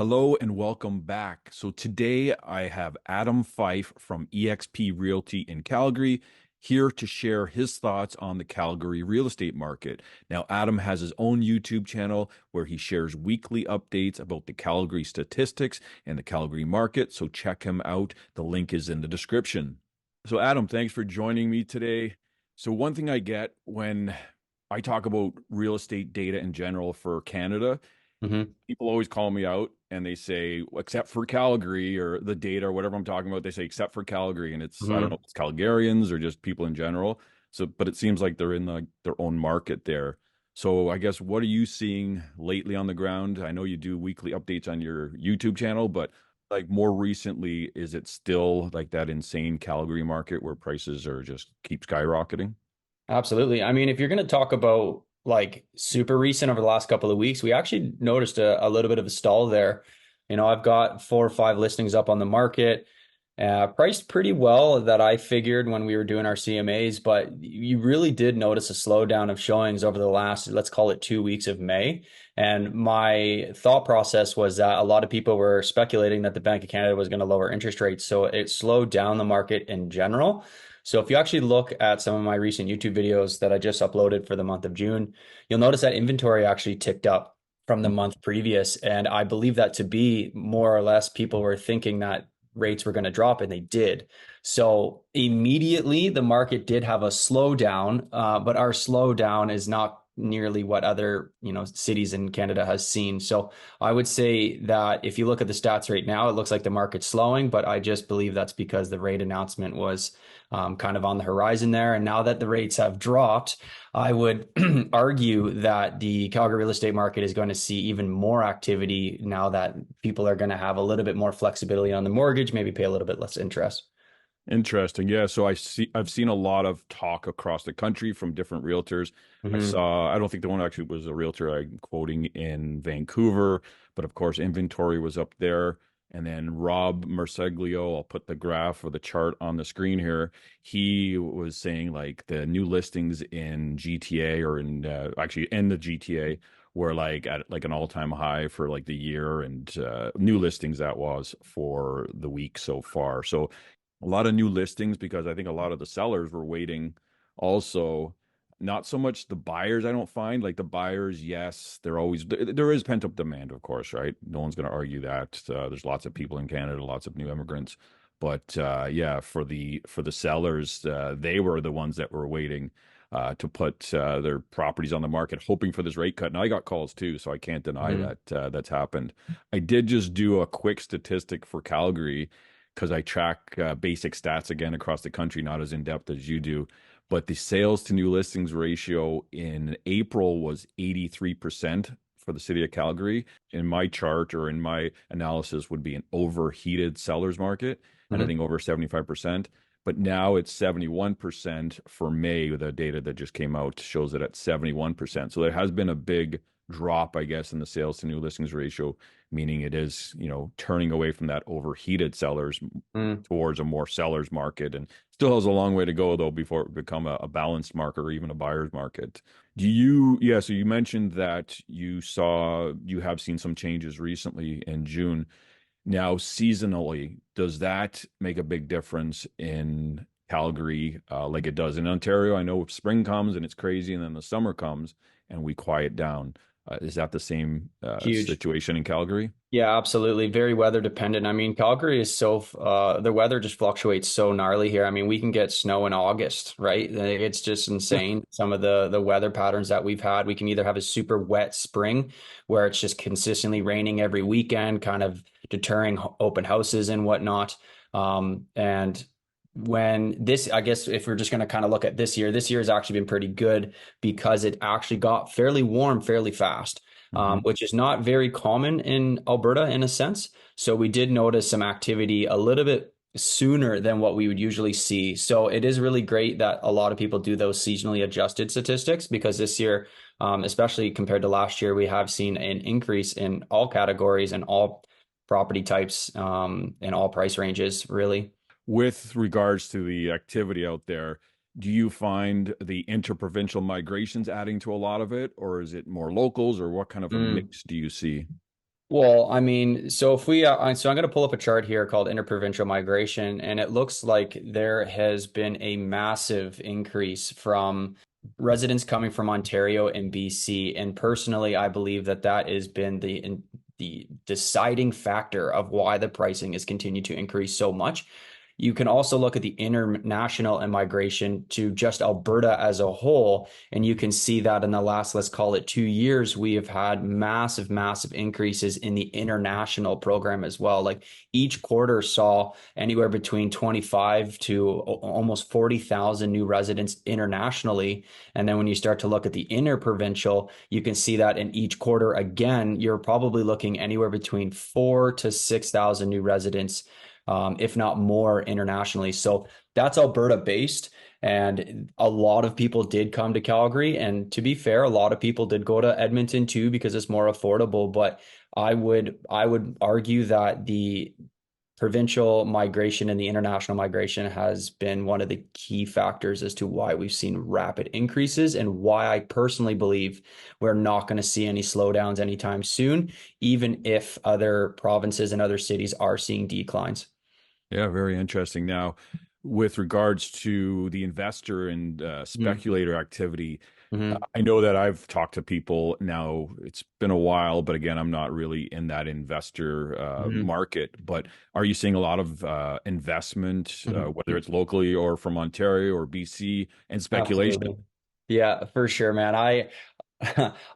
Hello and welcome back. So today I have Adam Fyfe from EXP Realty in Calgary here to share his thoughts on the Calgary real estate market. Now, Adam has his own YouTube channel where he shares weekly updates about the Calgary statistics and the Calgary market. So check him out. The link is in the description. So, Adam, thanks for joining me today. So, one thing I get when I talk about real estate data in general for Canada, hmm people always call me out and they say, "Well, except for Calgary," or the data or whatever I'm talking about, they say, except for Calgary. And it's, I don't know hmm if it's Calgarians or just people in general. So, but it seems like they're in their own market there. So I guess what are you seeing lately on the ground? I know you do weekly updates on your YouTube channel, but like more recently, is it still like that insane Calgary market where prices are just keep skyrocketing? Absolutely. I mean, if you're going to talk about like super recent over the last couple of weeks, we actually noticed a little bit of a stall there. I've got four or five listings up on the market, priced pretty well that I figured when we were doing our CMAs, but you really did notice a slowdown of showings over the last, let's call it 2 weeks of May. And my thought process was that a lot of people were speculating that the Bank of Canada was going to lower interest rates. So it slowed down the market in general. So if you actually look at some of my recent YouTube videos that I just uploaded for the month of June, you'll notice that inventory actually ticked up from the month previous. And I believe that to be more or less people were thinking that rates were going to drop, and they did. So immediately the market did have a slowdown, but our slowdown is not nearly what other cities in Canada has seen. So I would say that if you look at the stats right now, it looks like the market's slowing, but I just believe that's because the rate announcement was kind of on the horizon there. And now that the rates have dropped, I would argue that the Calgary real estate market is going to see even more activity now that people are going to have a little bit more flexibility on the mortgage, maybe pay a little bit less interest. Interesting. Yeah. So I've seen a lot of talk across the country from different realtors. hmm I don't think the one actually was a realtor I'm quoting in Vancouver, but of course, inventory was up there. And then Rob Merceglio, I'll put the graph or the chart on the screen here. He was saying like the new listings in GTA or in actually in the GTA were like at like an all-time high for like the year and new listings that was for the week so far. So a lot of new listings because I think a lot of the sellers were waiting also. Not so much the buyers, I don't find. Like the buyers, yes, they're always there is pent up demand, of course, right? No one's going to argue that. There's lots of people in Canada, lots of new immigrants. But yeah, for the sellers, they were the ones that were waiting to put their properties on the market, hoping for this rate cut. And I got calls too, so I can't deny hmm that that's happened. I did just do a quick statistic for Calgary because I track basic stats again across the country, not as in depth as you do. But the sales to new listings ratio in April was 83% for the city of Calgary. In my chart or in my analysis would be an overheated seller's market, and I hmm think over 75%. But now it's 71% for May. The data that just came out shows it at 71%. So there has been a big drop, I guess, in the sales to new listings ratio, meaning it is, turning away from that overheated sellers towards a more seller's market, and still has a long way to go though before it become a balanced market or even a buyer's market. Yeah, so you mentioned that you have seen some changes recently in June. Now, seasonally, does that make a big difference in Calgary, like it does in Ontario? I know spring comes and it's crazy, and then the summer comes and we quiet down. Is that the same Huge. situation in Calgary? Yeah, absolutely. Very weather dependent. I mean, Calgary is the weather just fluctuates so gnarly here. I mean, we can get snow in August, right? It's just insane. Some of the weather patterns that we've had. We can either have a super wet spring where it's just consistently raining every weekend, kind of deterring open houses and whatnot. And when this, I guess, if we're just going to kind of look at this year has actually been pretty good because it actually got fairly warm fairly fast, Mhm. which is not very common in Alberta in a sense. So we did notice some activity a little bit sooner than what we would usually see. So it is really great that a lot of people do those seasonally adjusted statistics because this year, especially compared to last year, we have seen an increase in all categories and all property types, and all price ranges, really. With regards to the activity out there, do you find the interprovincial migrations adding to a lot of it, or is it more locals, or what kind of a Mm. mix do you see? Well, I mean, so if we, so I'm going to pull up a chart here called interprovincial migration, and it looks like there has been a massive increase from residents coming from Ontario and BC. And personally, I believe that that has been the deciding factor of why the pricing has continued to increase so much. You can also look at the international immigration to just Alberta as a whole, and you can see that in the last, let's call it 2 years, we have had massive, massive increases in the international program as well. Like each quarter saw anywhere between 25 to almost 40,000 new residents internationally. And then when you start to look at the interprovincial, you can see that in each quarter, again, you're probably looking anywhere between 4 to 6,000 new residents, if not more internationally. So that's Alberta based. And a lot of people did come to Calgary. And to be fair, a lot of people did go to Edmonton too because it's more affordable. But I would argue that the provincial migration and the international migration has been one of the key factors as to why we've seen rapid increases and why I personally believe we're not going to see any slowdowns anytime soon, even if other provinces and other cities are seeing declines. Yeah, very interesting. Now, with regards to the investor and speculator activity, Mm-hmm. I know that I've talked to people now. It's been a while, but again, I'm not really in that investor Mm-hmm. market. But are you seeing a lot of investment, Mm-hmm. whether it's locally or from Ontario or BC, and speculation? Absolutely. Yeah, for sure, man. I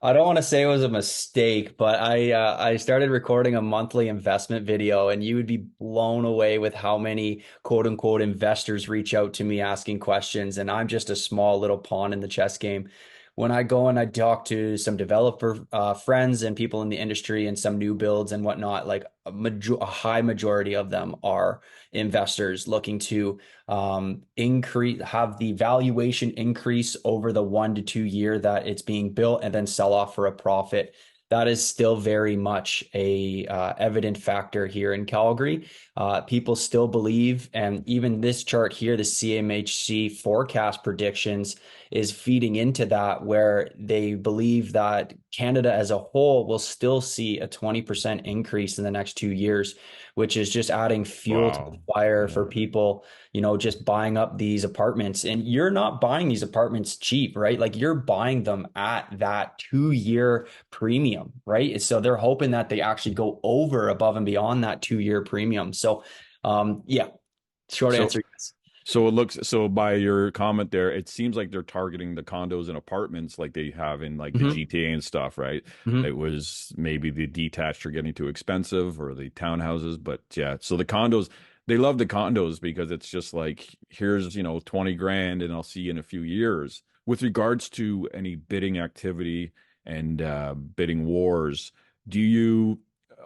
don't want to say it was a mistake, but I started recording a monthly investment video, and you would be blown away with how many quote unquote investors reach out to me asking questions, and I'm just a small little pawn in the chess game. When I go and I talk to some developer friends and people in the industry and some new builds and whatnot, like a high majority of them are investors looking to have the valuation increase over the 1 to 2 year that it's being built and then sell off for a profit. That is still very much a evident factor here in Calgary. People still believe, and even this chart here, the CMHC forecast predictions is feeding into that, where they believe that Canada as a whole will still see a 20% increase in the next 2 years, which is just adding fuel to the Wow. fire for Yeah. people, just buying up these apartments. And you're not buying these apartments cheap, right? Like you're buying them at that 2 year premium, right? So they're hoping that they actually go over above and beyond that 2 year premium. So, yeah, short So answer, yes. So it looks so by your comment there, it seems like they're targeting the condos and apartments like they have in like the Hmm. GTA and stuff, right? Hmm. It was maybe the detached are getting too expensive or the townhouses, but yeah. So the condos, they love the condos because it's just like here's, 20 grand and I'll see you in a few years. With regards to any bidding activity and bidding wars, do you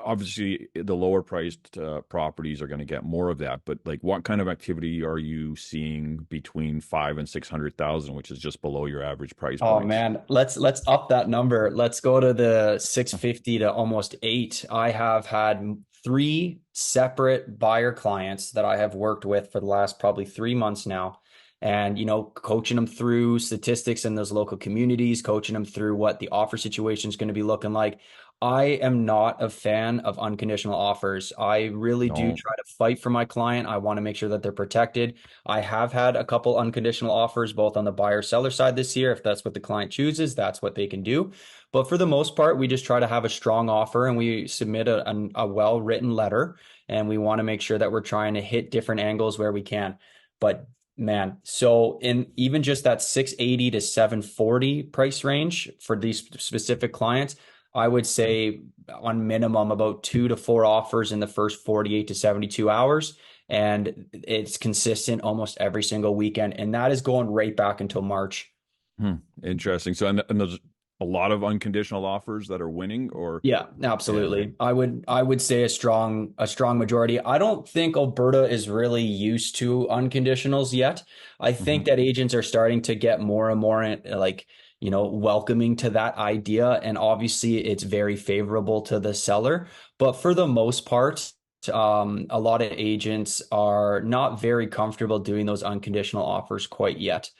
obviously the lower priced properties are going to get more of that, but like what kind of activity are you seeing between 5 and 600,000, which is just below your average price Oh points? man, let's up that number. Let's go to the 650 to almost eight. I have had three separate buyer clients that I have worked with for the last probably 3 months now. And, coaching them through statistics in those local communities, coaching them through what the offer situation is going to be looking like. I am not a fan of unconditional offers. I really do No. try to fight for my client. I want to make sure that they're protected. I have had a couple unconditional offers both on the buyer seller side this year. If that's what the client chooses, that's what they can do. But for the most part, we just try to have a strong offer and we submit a well-written letter, and we want to make sure that we're trying to hit different angles where we can. But man, so in even just that 680 to 740 price range for these specific clients, I would say on minimum about 2 to 4 offers in the first 48 to 72 hours, and it's consistent almost every single weekend, and that is going right back until March. Hmm. Interesting. So, and there's a lot of unconditional offers that are winning, or Yeah, yeah. absolutely. I would say a strong majority. I don't think Alberta is really used to unconditionals yet. I think Mhm. that agents are starting to get more and more like, welcoming to that idea, and obviously it's very favorable to the seller. But for the most part, a lot of agents are not very comfortable doing those unconditional offers quite yet.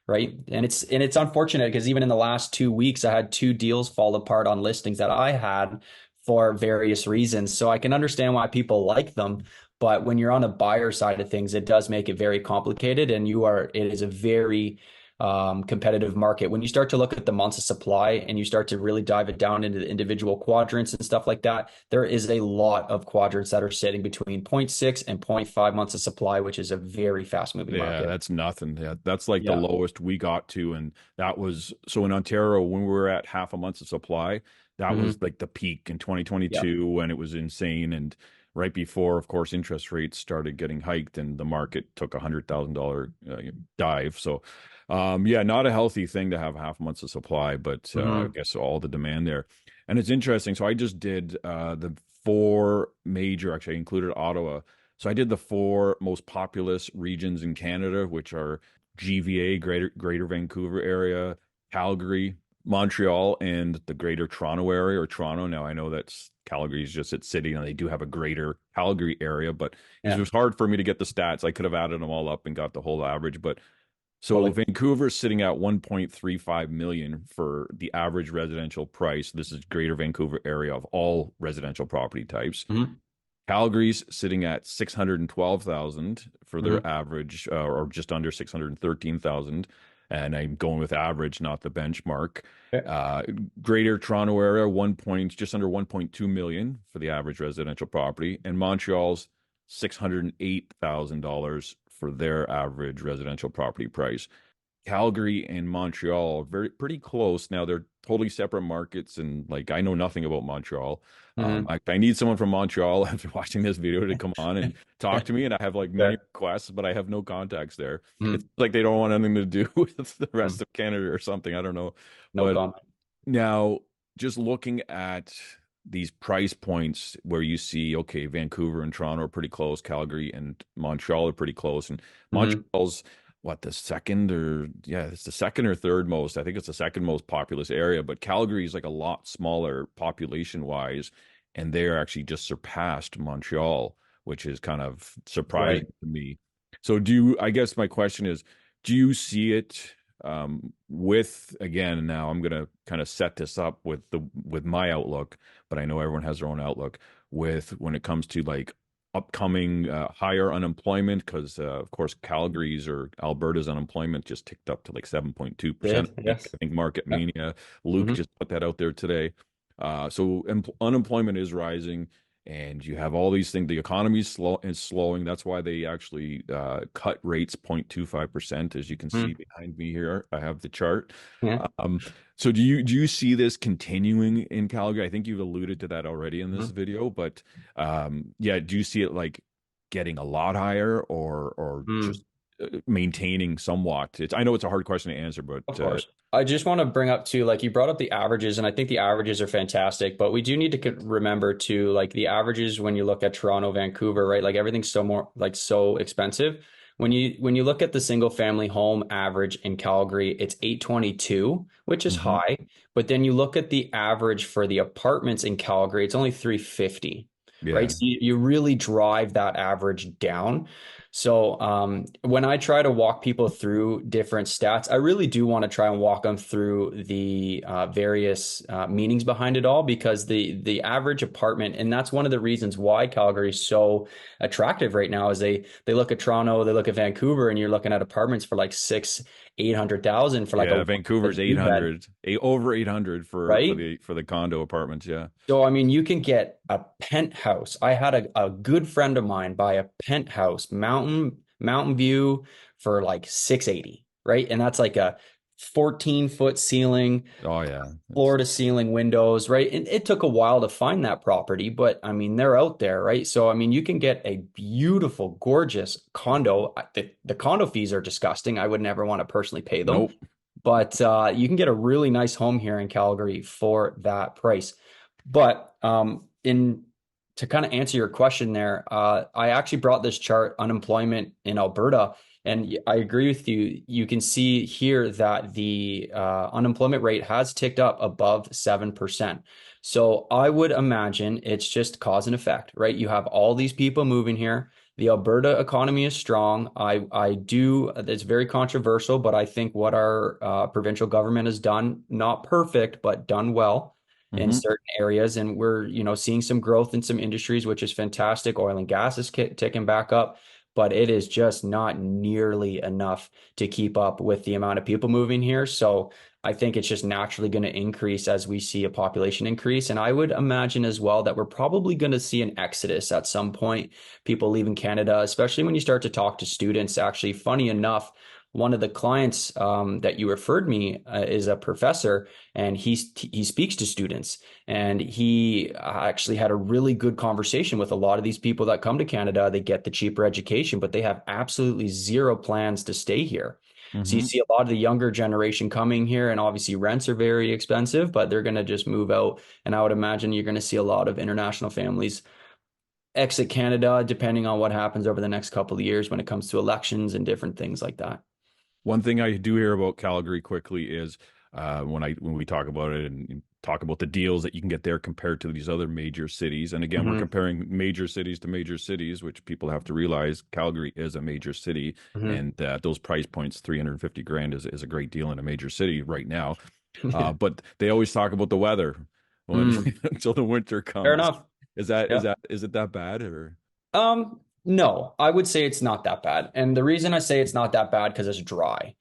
Right. And it's unfortunate because even in the last 2 weeks, I had two deals fall apart on listings that I had for various reasons. So I can understand why people like them. But when you're on the buyer side of things, it does make it very complicated, and it is a very competitive market. When you start to look at the months of supply and you start to really dive it down into the individual quadrants and stuff like that, there is a lot of quadrants that are sitting between zero point 0.6 and zero point 0.5 months of supply, which is a very fast moving Yeah, market. that's nothing. Yeah, that's like the Yeah. lowest we got to, and that was so in Ontario when we were at half a month of supply, that was Hmm. like the peak in Yeah. 2022 when it was insane, and right before, of course, interest rates started getting hiked and the market took $100,000 dive. So, yeah, not a healthy thing to have half months of supply, but I Hmm. guess all the demand there, and it's interesting. So I just did the four major, actually I included Ottawa. So I did the four most populous regions in Canada, which are GVA, Greater Vancouver area, Calgary, Montreal, and the Greater Toronto area or Toronto. Now I know that's Calgary is just its city, and they do have a Greater Calgary area, but because it Yeah. was hard for me to get the stats, I could have added them all up and got the whole average. But so Totally. Vancouver's sitting at 1.35 million for the average residential price. This is Greater Vancouver area of all residential property types. Hmm. Calgary's sitting at 612,000 for their Hmm. average, or just under 613,000. And I'm going with average, not the benchmark. Okay. Uh, Greater Toronto area, just under 1.2 million for the average residential property. And Montreal's $608,000 for their average residential property price. Calgary and Montreal are pretty close. Now they're totally separate markets, and like I know nothing about Montreal. Hmm. I need someone from Montreal after watching this video to come on and talk to me. And I have like many Fair. requests, but I have no contacts there. It's Hmm. like they don't want anything to do with the Hmm. rest of Canada or something. I don't know. No But comment. now, just looking at these price points where you see, okay, Vancouver and Toronto are pretty close, Calgary and Montreal are pretty close, and Hmm. Montreal's what the second or yeah, it's the second or third most. I think it's the second most populous area, but Calgary is like a lot smaller population wise, and they're actually just surpassed Montreal, which is kind of Right. surprising to me. So I guess my question is, do you see it with again now I'm gonna kind of set this up with my outlook, but I know everyone has their own outlook with when it comes to like upcoming higher unemployment because of course Calgary's or Alberta's unemployment just ticked up to like 7.2% Did. I Yes. think Market Yeah. Mania. Luke Hmm. just put that out there today. So unemployment is rising, and you have all these things. The economy is slowing. That's why they actually cut rates 0.25%, as you can see Hmm. behind me here. I have the chart. Yeah. Um, so do you see this continuing in Calgary? I think you've alluded to that already in this Hmm. video, but yeah, do you see it like getting a lot higher or just Hmm. maintaining somewhat? I know it's a hard question to answer, but Of course. I just want to bring up too, like you brought up the averages, and I think the averages are fantastic, but we do need to remember too, like the averages when you look at Toronto, Vancouver, right? Like everything's so more like so expensive. When you look at the single family home average in Calgary, it's 822, which is Mhm. high. But then you look at the average for the apartments in Calgary, it's only 350, right? Yeah. So you really drive that average down. So when I try to walk people through different stats, I really do want to try and walk them through the various meanings behind it all because the average apartment, and that's one of the reasons why Calgary is so attractive right now, is they look at Toronto, they look at Vancouver, and you're looking at apartments for like 800,000 for like a Yeah, one Vancouver's two bed, 800, over 800 for right? the condo apartments, yeah. So, I mean, you can get a penthouse. I had a good friend of mine buy a penthouse, mountain view for like 680, right? And that's like a 14-foot ceiling, Oh yeah. floor It's to ceiling windows, right? And it took a while to find that property, but I mean, they're out there, right? So, I mean, you can get a beautiful, gorgeous condo. The condo fees are disgusting. I would never want to personally pay them, nope. but you can get a really nice home here in Calgary for that price. But in to kind of answer your question there, I actually brought this chart, unemployment in Alberta, and I agree with you. You can see here that the unemployment rate has ticked up above 7%. So I would imagine it's just cause and effect, right? You have all these people moving here. The Alberta economy is strong. I do. It's very controversial, but I think what our provincial government has done, not perfect, but done well, in Hmm. certain areas. And we're, seeing some growth in some industries, which is fantastic. Oil and gas is ticking back up, but it is just not nearly enough to keep up with the amount of people moving here. So I think it's just naturally going to increase as we see a population increase. And I would imagine as well that we're probably going to see an exodus at some point, people leaving Canada, especially when you start to talk to students. Actually, funny enough, one of the clients that you referred me is a professor, and he speaks to students, and he actually had a really good conversation with a lot of these people that come to Canada. They get the cheaper education, but they have absolutely zero plans to stay here. So you Hmm. see a lot of the younger generation coming here, and obviously rents are very expensive, but they're going to just move out. And I would imagine you're going to see a lot of international families exit Canada, depending on what happens over the next couple of years when it comes to elections and different things like that. One thing I do hear about Calgary quickly is when we talk about it and talk about the deals that you can get there compared to these other major cities. And again, we're Hmm. comparing major cities to major cities, which people have to realize Calgary is a major city, Hmm. and those price points, 350 grand, is a great deal in a major city right now. Yeah. But they always talk about the weather when Mm, until the winter fair comes. enough. Is Yeah. is it that bad or? No, I would say it's not that bad. And the reason I say it's not that bad because it's dry.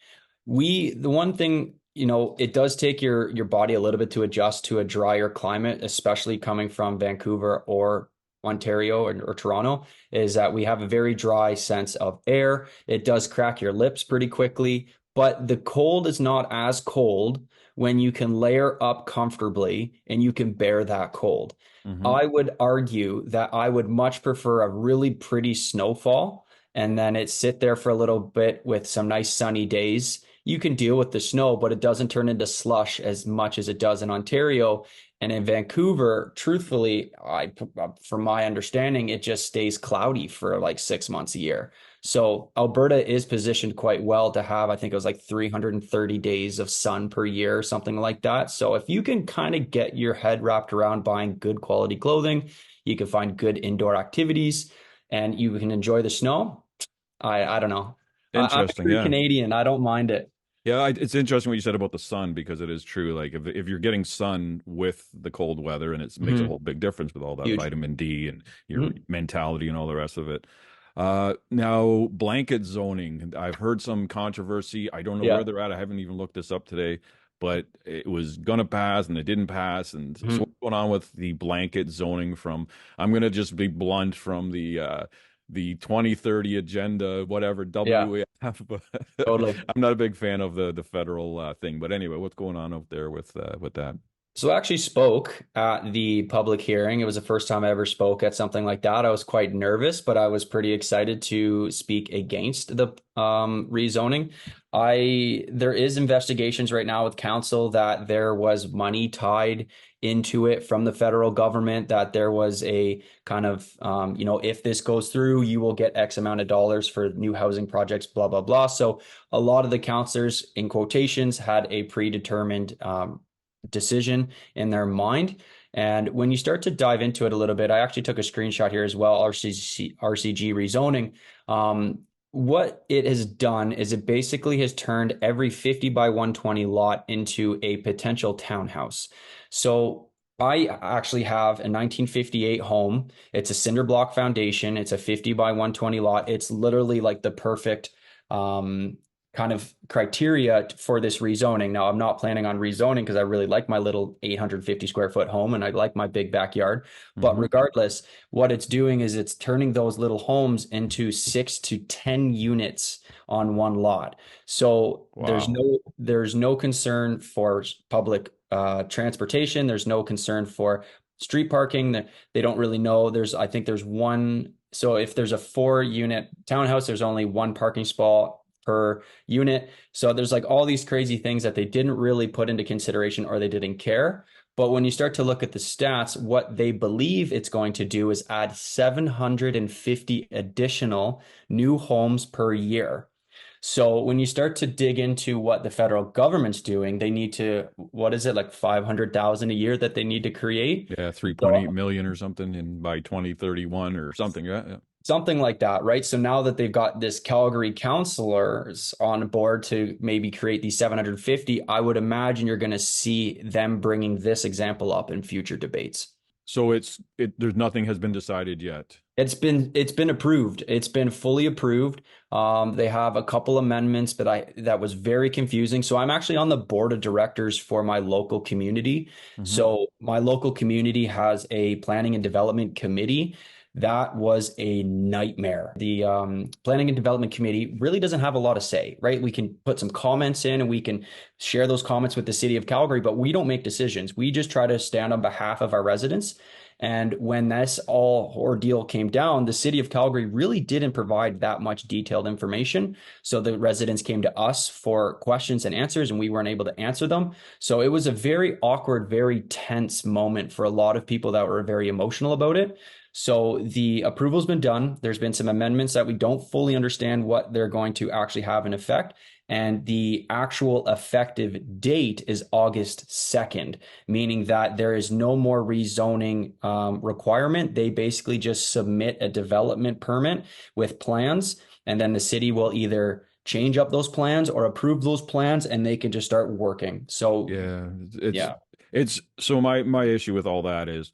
The one thing, it does take your body a little bit to adjust to a drier climate, especially coming from Vancouver or Ontario or Toronto, is that we have a very dry sense of air. It does crack your lips pretty quickly, but the cold is not as cold when you can layer up comfortably and you can bear that cold. Hmm. I would argue that I would much prefer a really pretty snowfall and then it sit there for a little bit with some nice sunny days. You can deal with the snow, but it doesn't turn into slush as much as it does in Ontario. And in Vancouver, truthfully, from my understanding, it just stays cloudy for like 6 months a year. So Alberta is positioned quite well to have, I think it was like 330 days of sun per year, or something like that. So if you can kind of get your head wrapped around buying good quality clothing, you can find good indoor activities, and you can enjoy the snow. I don't know. I'm a Interesting, true yeah. Canadian. I don't mind it. Yeah, it's interesting what you said about the sun because it is true. Like if you're getting sun with the cold weather, and it makes a Hmm. whole big difference with all that Huge. vitamin D and your Hmm. mentality and all the rest of it. Now blanket zoning. I've heard some controversy. I don't know where Yeah. they're at. I haven't even looked this up today, but it was gonna pass and it didn't pass. And so Hmm. what's going on with the blanket zoning from, I'm gonna just be blunt, from the 2030 agenda, whatever, Yeah. WEF, but Totally. I'm not a big fan of the federal thing. But anyway, what's going on out there with that? So I actually spoke at the public hearing. It was the first time I ever spoke at something like that. I was quite nervous, but I was pretty excited to speak against the rezoning. There is investigations right now with council that there was money tied into it from the federal government, that there was a kind of, if this goes through, you will get X amount of dollars for new housing projects, blah, blah, blah. So a lot of the councillors, in quotations, had a predetermined decision in their mind. And when you start to dive into it a little bit, I actually took a screenshot here as well, RCG rezoning. What it has done is it basically has turned every 50 by 120 lot into a potential townhouse. So I actually have a 1958 home. It's a cinder block foundation. It's a 50 by 120 lot. It's literally like the perfect um, kind of criteria for this rezoning. Now, I'm not planning on rezoning because I really like my little 850 square foot home and I like my big backyard. But Hmm. regardless, what it's doing is it's turning those little homes into 6 to 10 units on one lot. So Wow. there's no concern for public transportation. There's no concern for street parking. They don't really know. I think there's one. So if there's a 4 unit townhouse, there's only one parking spot per unit. So there's like all these crazy things that they didn't really put into consideration or they didn't care. But when you start to look at the stats, what they believe it's going to do is add 750 additional new homes per year. So when you start to dig into what the federal government's doing, they need to, what is it, like 500,000 a year that they need to create? Yeah, So 3.8 million or something in by 2031 or something, right? Yeah. Something like that, right? So now that they've got this Calgary councilors on board to maybe create these 750, I would imagine you're going to see them bringing this example up in future debates. So there's nothing has been decided yet. It's been approved. It's been fully approved. They have a couple amendments that was very confusing. So I'm actually on the board of directors for my local community. Hmm. So my local community has a planning and development committee. That was a nightmare. The planning and development committee really doesn't have a lot of say, right? We can put some comments in and we can share those comments with the city of Calgary, but we don't make decisions. We just try to stand on behalf of our residents. And when this all ordeal came down, the city of Calgary really didn't provide that much detailed information. So the residents came to us for questions and answers, and we weren't able to answer them. So it was a very awkward, very tense moment for a lot of people that were very emotional about it. So the approval's been done. There's been some amendments that we don't fully understand what they're going to actually have in effect. And the actual effective date is August 2nd, meaning that there is no more rezoning requirement. They basically just submit a development permit with plans, and then the city will either change up those plans or approve those plans, and they can just start working. So, Yeah, it's yeah, it's so my issue with all that is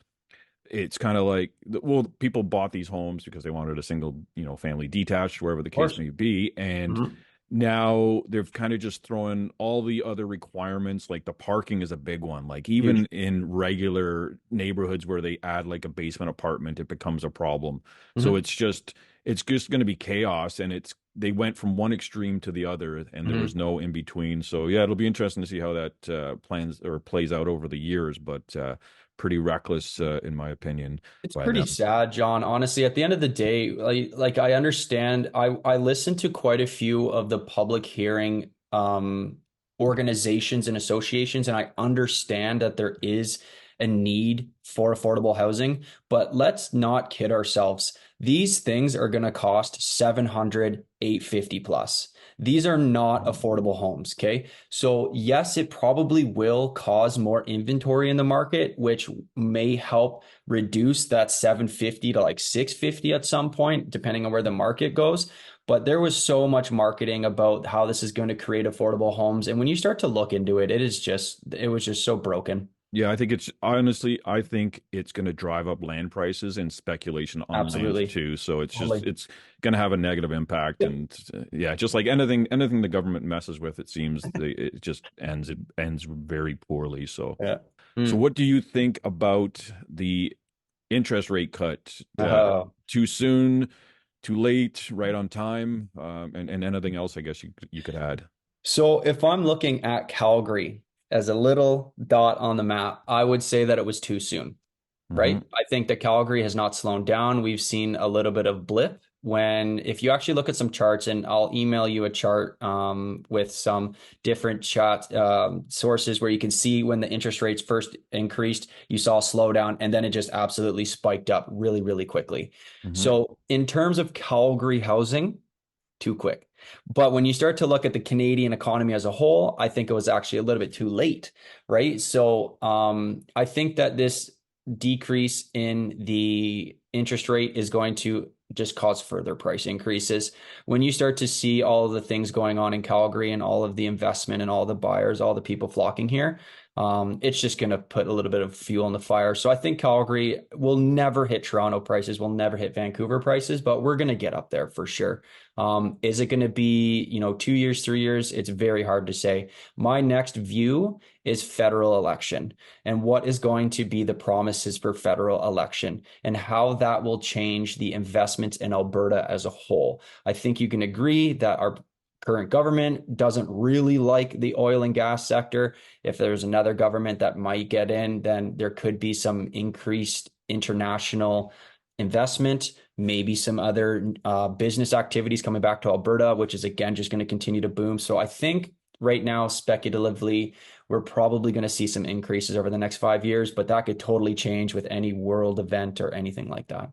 it's kind of like, well, people bought these homes because they wanted a single, family detached, wherever the of case course. may be. And Mhm. now they've kind of just thrown all the other requirements, like the parking is a big one. Like even Huge. in regular neighborhoods where they add like a basement apartment, it becomes a problem. So Mhm. it's just going to be chaos. And they went from one extreme to the other and there was Mhm. no in between. So yeah, it'll be interesting to see how that plans or plays out over the years. But pretty reckless, in my opinion, It's by pretty them. sad, John. Honestly, at the end of the day, like I understand, I listened to quite a few of the public hearing organizations and associations, and I understand that there is a need for affordable housing, but let's not kid ourselves. These things are going to cost 700, 850 plus. These are not Mhm. affordable homes, okay? So yes, it probably will cause more inventory in the market, which may help reduce that 750 to like 650 at some point, depending on where the market goes. But there was so much marketing about how this is going to create affordable homes. And when you start to look into it, it was just so broken. Yeah, I think it's going to drive up land prices and speculation on land Absolutely. too. So Totally. it's going to have a negative impact. Yep. And yeah, just like anything the government messes with, it seems it ends very poorly. Yeah. So Mm. what do you think about the interest rate cut? Too soon, too late, right on time, and anything else? I guess you could add. So if I'm looking at Calgary as a little dot on the map, I would say that it was too soon. Hmm. Right? I think that Calgary has not slowed down. We've seen a little bit of blip when, if you actually look at some charts, and I'll email you a chart with some different chat sources where you can see when the interest rates first increased, you saw a slowdown, and then it just absolutely spiked up really, really quickly. Hmm. So, in terms of Calgary housing, too quick. But when you start to look at the Canadian economy as a whole, I think it was actually a little bit too late, right? So I think that this decrease in the interest rate is going to just cause further price increases. When you start to see all of the things going on in Calgary and all of the investment and all the buyers, all the people flocking here, it's just going to put a little bit of fuel in the fire. So I think Calgary will never hit Toronto prices, will never hit Vancouver prices, but we're going to get up there for sure. Is it going to be, 2 years, 3 years? It's very hard to say. My next view is federal election and what is going to be the promises for federal election and how that will change the investments in Alberta as a whole. I think you can agree that our current government doesn't really like the oil and gas sector. If there's another government that might get in, then there could be some increased international investment, maybe some other business activities coming back to Alberta, which is again just going to continue to boom. So I think right now, speculatively, we're probably going to see some increases over the next 5 years, but that could totally change with any world event or anything like that.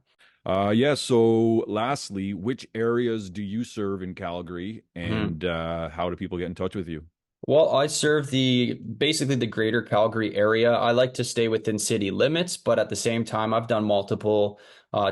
Yeah, so lastly, which areas do you serve in Calgary Mhm. and how do people get in touch with you? Well, I serve basically the greater Calgary area. I like to stay within city limits, but at the same time, I've done multiple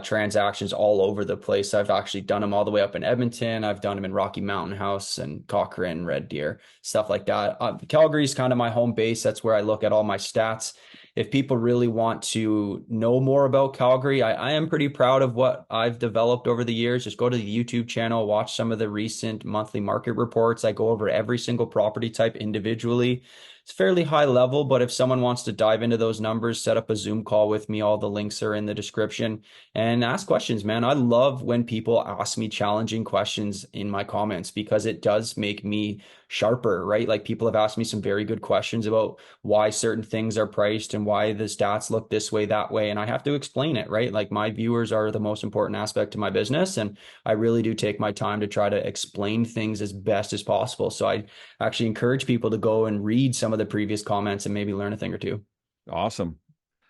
transactions all over the place. I've actually done them all the way up in Edmonton. I've done them in Rocky Mountain House and Cochrane, Red Deer, stuff like that. Calgary is kind of my home base. That's where I look at all my stats. If people really want to know more about Calgary, I am pretty proud of what I've developed over the years. Just go to the YouTube channel, watch some of the recent monthly market reports. I go over every single property type individually. It's fairly high level, but if someone wants to dive into those numbers, set up a Zoom call with me. All the links are in the description and ask questions, man. I love when people ask me challenging questions in my comments because it does make me sharper, right? Like people have asked me some very good questions about why certain things are priced and why the stats look this way, that way. And I have to explain it, right? Like my viewers are the most important aspect to my business. And I really do take my time to try to explain things as best as possible. So I actually encourage people to go and read some of the previous comments and maybe learn a thing or two. Awesome.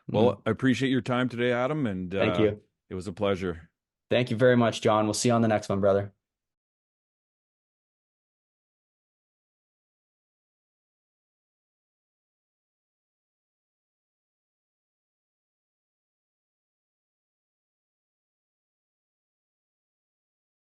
Mm, Well, I appreciate your time today, Adam, and thank you. it was a pleasure. Thank you very much, John. We'll see you on the next one, brother.